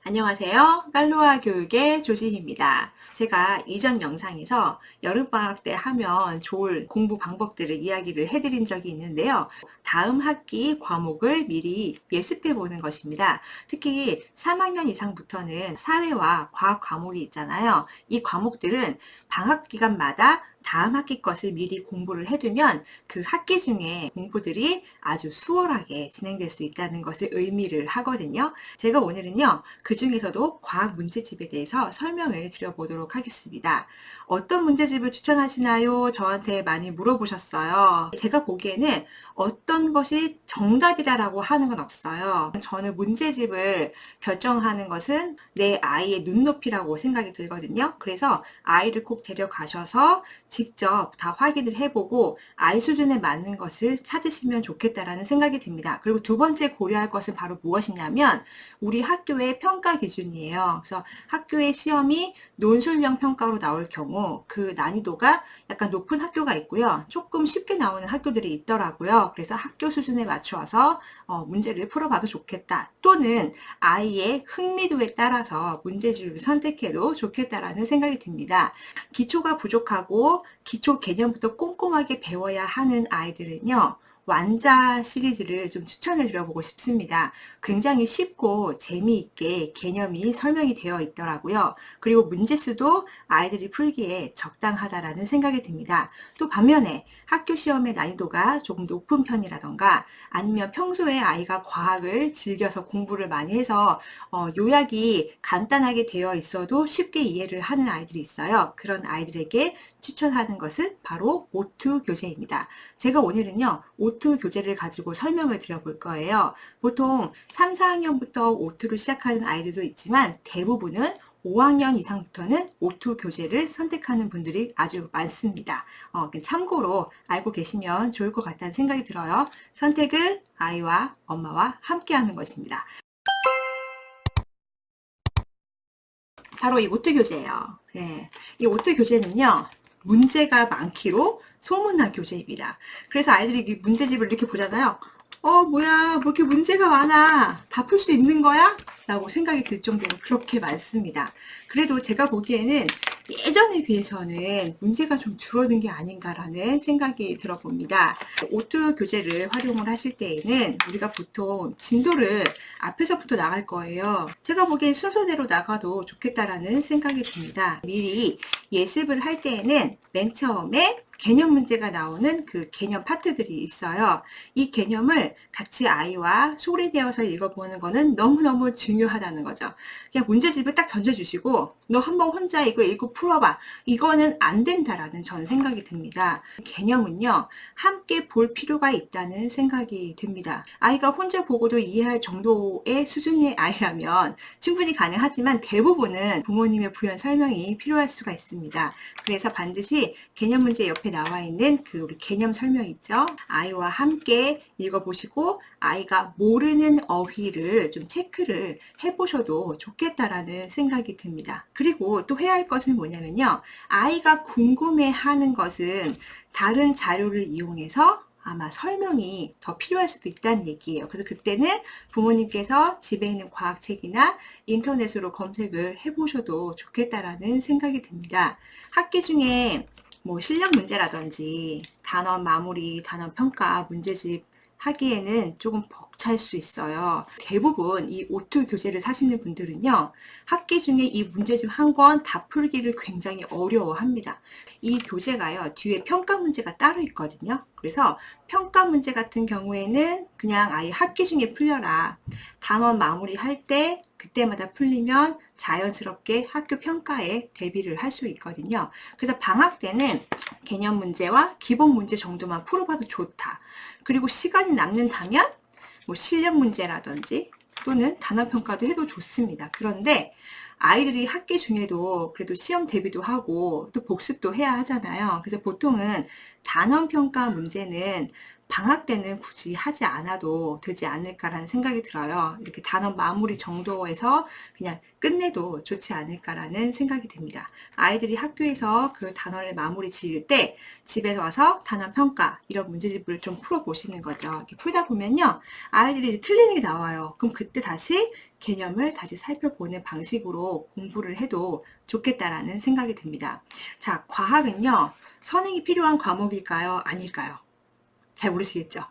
안녕하세요. 깔로아 교육의 조진입니다. 제가 이전 영상에서 여름방학 때 하면 좋을 공부 방법들을 이야기를 해드린 적이 있는데요. 다음 학기 과목을 미리 예습해 보는 것입니다. 특히 3학년 이상부터는 사회와 과학 과목이 있잖아요. 이 과목들은 방학 기간마다 다음 학기 것을 미리 공부를 해두면 그 학기 중에 공부들이 아주 수월하게 진행될 수 있다는 것을 의미를 하거든요. 제가 오늘은요, 그 중에서도 과학 문제집에 대해서 설명을 드려보도록 하겠습니다. 어떤 문제집을 추천하시나요? 저한테 많이 물어보셨어요. 제가 보기에는 어떤 것이 정답이다라고 하는 건 없어요. 저는 문제집을 결정하는 것은 내 아이의 눈높이라고 생각이 들거든요. 그래서 아이를 꼭 데려가셔서 직접 다 확인을 해보고 아이 수준에 맞는 것을 찾으시면 좋겠다라는 생각이 듭니다. 그리고 두 번째 고려할 것은 바로 무엇이냐면 우리 학교의 평가 기준이에요. 그래서 학교의 시험이 논술형 평가로 나올 경우 그 난이도가 약간 높은 학교가 있고요. 조금 쉽게 나오는 학교들이 있더라고요. 그래서 학교 수준에 맞춰서 문제를 풀어봐도 좋겠다. 또는 아이의 흥미도에 따라서 문제집을 선택해도 좋겠다라는 생각이 듭니다. 기초가 부족하고 기초 개념부터 꼼꼼하게 배워야 하는 아이들은요. 완자 시리즈를 좀 추천을 드려보고 싶습니다. 굉장히 쉽고 재미있게 개념이 설명이 되어 있더라고요. 그리고 문제수도 아이들이 풀기에 적당하다라는 생각이 듭니다. 또 반면에 학교 시험의 난이도가 조금 높은 편이라던가 아니면 평소에 아이가 과학을 즐겨서 공부를 많이 해서 요약이 간단하게 되어 있어도 쉽게 이해를 하는 아이들이 있어요. 그런 아이들에게 추천하는 것은 바로 오투 교재입니다. 제가 오늘은요, 오투 교재를 가지고 설명을 드려볼 거예요. 보통 3, 4학년부터 오투를 시작하는 아이들도 있지만 대부분은 5학년 이상부터는 오투 교재를 선택하는 분들이 아주 많습니다. 참고로 알고 계시면 좋을 것 같다는 생각이 들어요. 선택은 아이와 엄마와 함께 하는 것입니다. 바로 이 오투 교재예요. 네. 이 오투 교재는요, 문제가 많기로 소문난 교재입니다. 그래서 아이들이 이 문제집을 이렇게 보잖아요. 뭐야, 뭐 이렇게 문제가 많아. 다 풀 수 있는 거야? 라고 생각이 들 정도로 그렇게 많습니다. 그래도 제가 보기에는 예전에 비해서는 문제가 좀 줄어든 게 아닌가라는 생각이 들어봅니다. 오투 교재를 활용을 하실 때에는 우리가 보통 진도를 앞에서부터 나갈 거예요. 제가 보기엔 순서대로 나가도 좋겠다라는 생각이 듭니다. 미리 예습을 할 때에는 맨 처음에 개념 문제가 나오는 그 개념 파트들이 있어요. 이 개념을 같이 아이와 소리내어서 읽어보는 거는 너무너무 중요하다는 거죠. 그냥 문제집을 딱 던져주시고 너 한번 혼자 이거 읽고 풀어봐. 이거는 안 된다라는 저는 생각이 듭니다. 개념은요, 함께 볼 필요가 있다는 생각이 듭니다. 아이가 혼자 보고도 이해할 정도의 수준의 아이라면 충분히 가능하지만 대부분은 부모님의 부연 설명이 필요할 수가 있습니다. 그래서 반드시 개념 문제 옆에 나와 있는 그 우리 개념 설명 있죠? 아이와 함께 읽어보시고 아이가 모르는 어휘를 좀 체크를 해보셔도 좋겠다라는 생각이 듭니다. 그리고 또 해야 할 것은 뭐냐면요. 아이가 궁금해하는 것은 다른 자료를 이용해서 아마 설명이 더 필요할 수도 있다는 얘기예요. 그래서 그때는 부모님께서 집에 있는 과학책이나 인터넷으로 검색을 해보셔도 좋겠다라는 생각이 듭니다. 학기 중에 뭐 실력 문제라든지 단원 마무리, 단원 평가 문제집 하기에는 조금 벅찰 수 있어요. 대부분 이 오투 교재를 사시는 분들은요, 학기 중에 이 문제집 한 권 다 풀기를 굉장히 어려워합니다. 이 교재가요, 뒤에 평가 문제가 따로 있거든요. 그래서 평가 문제 같은 경우에는 그냥 아예 학기 중에 풀려라. 단원 마무리할 때 그때마다 풀리면 자연스럽게 학교 평가에 대비를 할 수 있거든요. 그래서 방학 때는 개념 문제와 기본 문제 정도만 풀어봐도 좋다. 그리고 시간이 남는다면 뭐 실력 문제라든지 또는 단원 평가도 해도 좋습니다. 그런데 아이들이 학기 중에도 그래도 시험 대비도 하고 또 복습도 해야 하잖아요. 그래서 보통은 단원 평가 문제는 방학 때는 굳이 하지 않아도 되지 않을까라는 생각이 들어요. 이렇게 단원 마무리 정도에서 그냥 끝내도 좋지 않을까라는 생각이 듭니다. 아이들이 학교에서 그 단원을 마무리 지을 때 집에서 와서 단원 평가 이런 문제집을 좀 풀어보시는 거죠. 이렇게 풀다 보면요, 아이들이 이제 틀리는 게 나와요. 그럼 그때 다시 개념을 다시 살펴보는 방식으로 공부를 해도 좋겠다라는 생각이 듭니다. 자, 과학은요, 선행이 필요한 과목일까요? 아닐까요? 잘 모르시겠죠?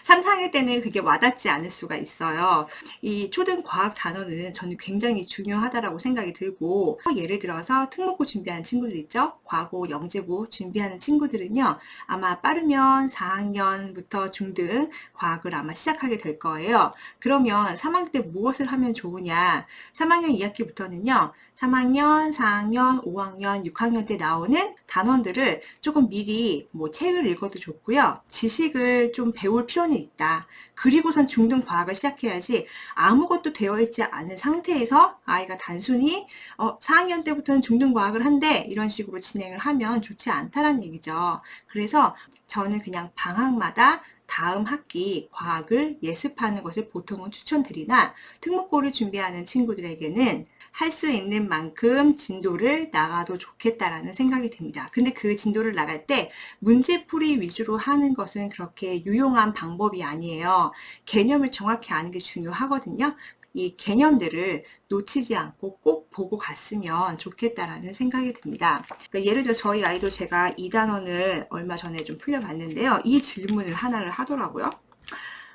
3, 4학년 때는 그게 와닿지 않을 수가 있어요. 이 초등 과학 단원은 저는 굉장히 중요하다라고 생각이 들고, 예를 들어서 특목고 준비하는 친구들 있죠? 과고, 영재고 준비하는 친구들은요, 아마 빠르면 4학년부터 중등 과학을 아마 시작하게 될 거예요. 그러면 3학년 때 무엇을 하면 좋으냐? 3학년 2학기부터는요, 3학년, 4학년, 5학년, 6학년 때 나오는 단원들을 조금 미리 뭐 책을 읽어도 좋고요. 지식을 좀 배울 필요는 있다. 그리고선 중등 과학을 시작해야지 아무것도 되어 있지 않은 상태에서 아이가 단순히 4학년 때부터는 중등 과학을 한대 이런 식으로 진행을 하면 좋지 않다라는 얘기죠. 그래서 저는 그냥 방학마다 다음 학기 과학을 예습하는 것을 보통은 추천드리나 특목고를 준비하는 친구들에게는 할 수 있는 만큼 진도를 나가도 좋겠다라는 생각이 듭니다. 근데 그 진도를 나갈 때 문제풀이 위주로 하는 것은 그렇게 유용한 방법이 아니에요. 개념을 정확히 아는 게 중요하거든요. 이 개념들을 놓치지 않고 꼭 보고 갔으면 좋겠다라는 생각이 듭니다. 그러니까 예를 들어 저희 아이도 제가 2단원을 얼마 전에 좀 풀려봤는데요. 이 질문을 하나를 하더라고요.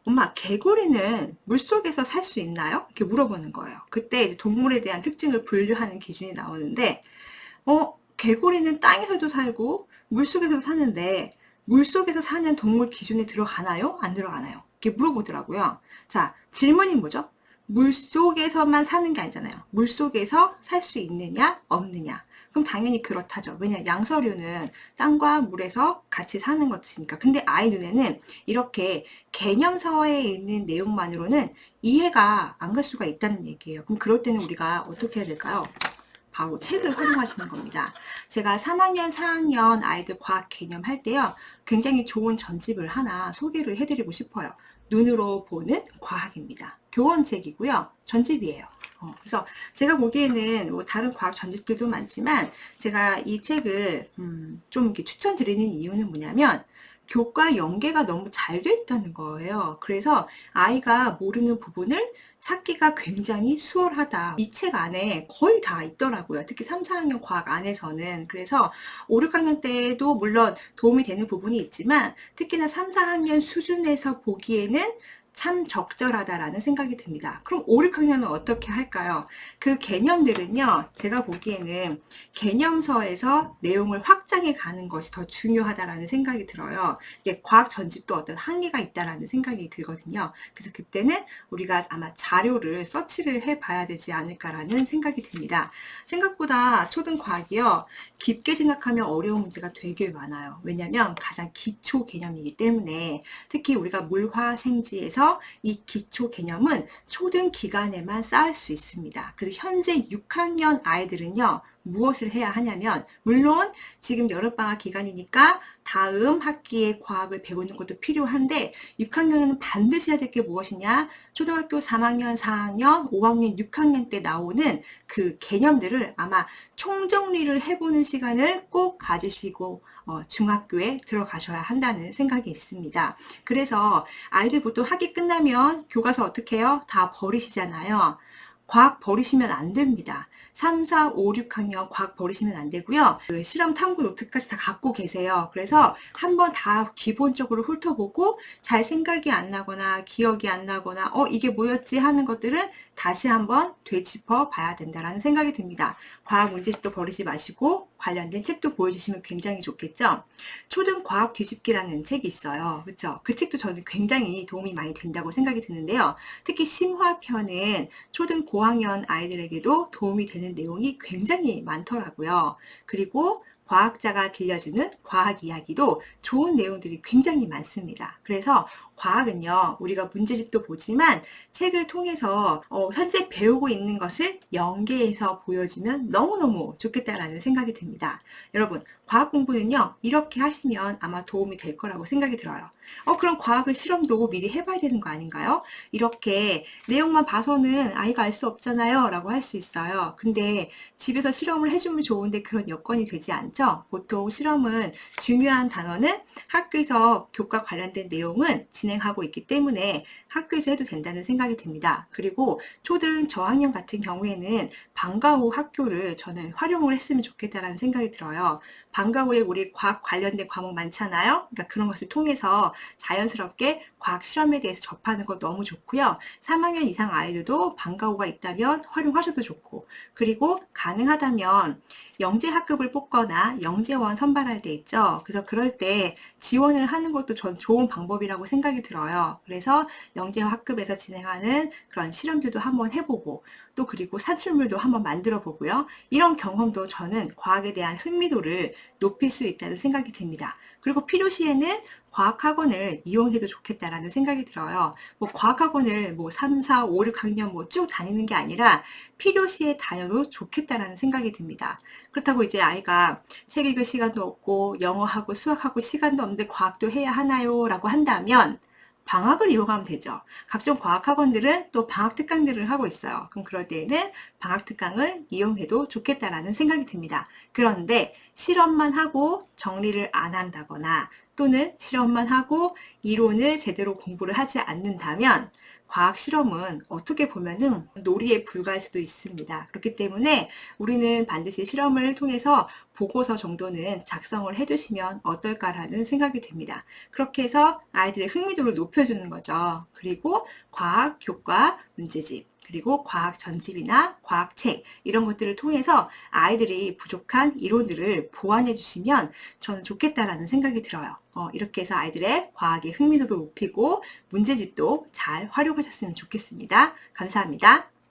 엄마, 개구리는 물속에서 살 수 있나요? 이렇게 물어보는 거예요. 그때 이제 동물에 대한 특징을 분류하는 기준이 나오는데, 개구리는 땅에서도 살고 물속에서도 사는데 물속에서 사는 동물 기준에 들어가나요? 안 들어가나요? 이렇게 물어보더라고요. 자, 질문이 뭐죠? 물속에서만 사는 게 아니잖아요. 물속에서 살 수 있느냐, 없느냐. 그럼 당연히 그렇다죠. 왜냐, 양서류는 땅과 물에서 같이 사는 것이니까. 근데 아이 눈에는 이렇게 개념서에 있는 내용만으로는 이해가 안 갈 수가 있다는 얘기예요. 그럼 그럴 때는 우리가 어떻게 해야 될까요? 바로 책을 활용하시는 겁니다. 제가 3학년, 4학년 아이들 과학 개념 할 때요, 굉장히 좋은 전집을 하나 소개를 해드리고 싶어요. 눈으로 보는 과학입니다. 교원책이고요. 전집이에요. 그래서 제가 보기에는 뭐 다른 과학 전집들도 많지만 제가 이 책을 좀 이렇게 추천드리는 이유는 뭐냐면 교과 연계가 너무 잘 돼 있다는 거예요. 그래서 아이가 모르는 부분을 찾기가 굉장히 수월하다. 이 책 안에 거의 다 있더라고요. 특히 3, 4학년 과학 안에서는. 그래서 5, 6학년 때도 물론 도움이 되는 부분이 있지만 특히나 3, 4학년 수준에서 보기에는 참 적절하다라는 생각이 듭니다. 그럼 5, 6학년은 어떻게 할까요? 그 개념들은요, 제가 보기에는 개념서에서 내용을 확장해 가는 것이 더 중요하다라는 생각이 들어요. 이게 과학 전집도 어떤 한계가 있다라는 생각이 들거든요. 그래서 그때는 우리가 아마 자료를 서치를 해 봐야 되지 않을까라는 생각이 듭니다. 생각보다 초등 과학이요, 깊게 생각하면 어려운 문제가 되게 많아요. 왜냐하면 가장 기초 개념이기 때문에 특히 우리가 물화생지에서 이 기초 개념은 초등 기간에만 쌓을 수 있습니다. 그래서 현재 6학년 아이들은요, 무엇을 해야 하냐면, 물론 지금 여름방학 기간이니까 다음 학기에 과학을 배우는 것도 필요한데 6학년은 반드시 해야 될 게 무엇이냐? 초등학교 3학년, 4학년, 5학년, 6학년 때 나오는 그 개념들을 아마 총정리를 해보는 시간을 꼭 가지시고 중학교에 들어가셔야 한다는 생각이 있습니다. 그래서 아이들 보통 학기 끝나면 교과서 어떻게 해요? 다 버리시잖아요. 과학 버리시면 안 됩니다. 3, 4, 5, 6학년 과학 버리시면 안 되고요. 그 실험 탐구 노트까지 다 갖고 계세요. 그래서 한번 다 기본적으로 훑어보고 잘 생각이 안 나거나 기억이 안 나거나 이게 뭐였지 하는 것들은 다시 한번 되짚어 봐야 된다라는 생각이 듭니다. 과학 문제집도 버리지 마시고 관련된 책도 보여주시면 굉장히 좋겠죠. 초등 과학 뒤집기라는 책이 있어요. 그렇죠? 그 책도 저는 굉장히 도움이 많이 된다고 생각이 드는데요. 특히 심화편은 초등 고학년 아이들에게도 도움이 되는 내용이 굉장히 많더라고요. 그리고 과학자가 들려주는 과학 이야기도 좋은 내용들이 굉장히 많습니다. 그래서 과학은요, 우리가 문제집도 보지만 책을 통해서 현재 배우고 있는 것을 연계해서 보여주면 너무너무 좋겠다라는 생각이 듭니다. 여러분, 과학 공부는요, 이렇게 하시면 아마 도움이 될 거라고 생각이 들어요. 그럼 과학을 실험도 미리 해봐야 되는 거 아닌가요? 이렇게 내용만 봐서는 아이가 알 수 없잖아요 라고 할 수 있어요. 근데 집에서 실험을 해주면 좋은데 그런 여건이 되지 않죠? 보통 실험은 중요한 단원은 학교에서 교과 관련된 내용은 진행하고 있기 때문에 학교에서 해도 된다는 생각이 듭니다. 그리고 초등 저학년 같은 경우에는 방과 후 학교를 저는 활용을 했으면 좋겠다라는 생각이 들어요. 방과 후에 우리 과학 관련된 과목 많잖아요. 그러니까 그런 것을 통해서 자연스럽게 과학 실험에 대해서 접하는 거 너무 좋고요. 3학년 이상 아이들도 방과 후가 있다면 활용하셔도 좋고, 그리고 가능하다면 영재 학급을 뽑거나 영재원 선발할 때 있죠. 그래서 그럴 때 지원을 하는 것도 전 좋은 방법이라고 생각이 들어요. 그래서 영재 학급에서 진행하는 그런 실험들도 한번 해보고, 또 그리고 산출물도 한번 만들어 보고요. 이런 경험도 저는 과학에 대한 흥미도를 높일 수 있다는 생각이 듭니다. 그리고 필요시에는 과학학원을 이용해도 좋겠다라는 생각이 들어요. 뭐 과학학원을 뭐 3, 4, 5, 6학년 뭐 쭉 다니는 게 아니라 필요시에 다녀도 좋겠다라는 생각이 듭니다. 그렇다고 이제 아이가 책 읽을 시간도 없고 영어하고 수학하고 시간도 없는데 과학도 해야 하나요? 라고 한다면 방학을 이용하면 되죠. 각종 과학학원들은 또 방학 특강들을 하고 있어요. 그럼 그럴 때에는 방학 특강을 이용해도 좋겠다라는 생각이 듭니다. 그런데 실험만 하고 정리를 안 한다거나 또는 실험만 하고 이론을 제대로 공부를 하지 않는다면 과학 실험은 어떻게 보면은 놀이에 불과할 수도 있습니다. 그렇기 때문에 우리는 반드시 실험을 통해서 보고서 정도는 작성을 해두시면 어떨까라는 생각이 듭니다. 그렇게 해서 아이들의 흥미도를 높여주는 거죠. 그리고 과학 교과 문제집, 그리고 과학 전집이나 과학책 이런 것들을 통해서 아이들이 부족한 이론들을 보완해 주시면 저는 좋겠다라는 생각이 들어요. 이렇게 해서 아이들의 과학의 흥미도도 높이고 문제집도 잘 활용하셨으면 좋겠습니다. 감사합니다.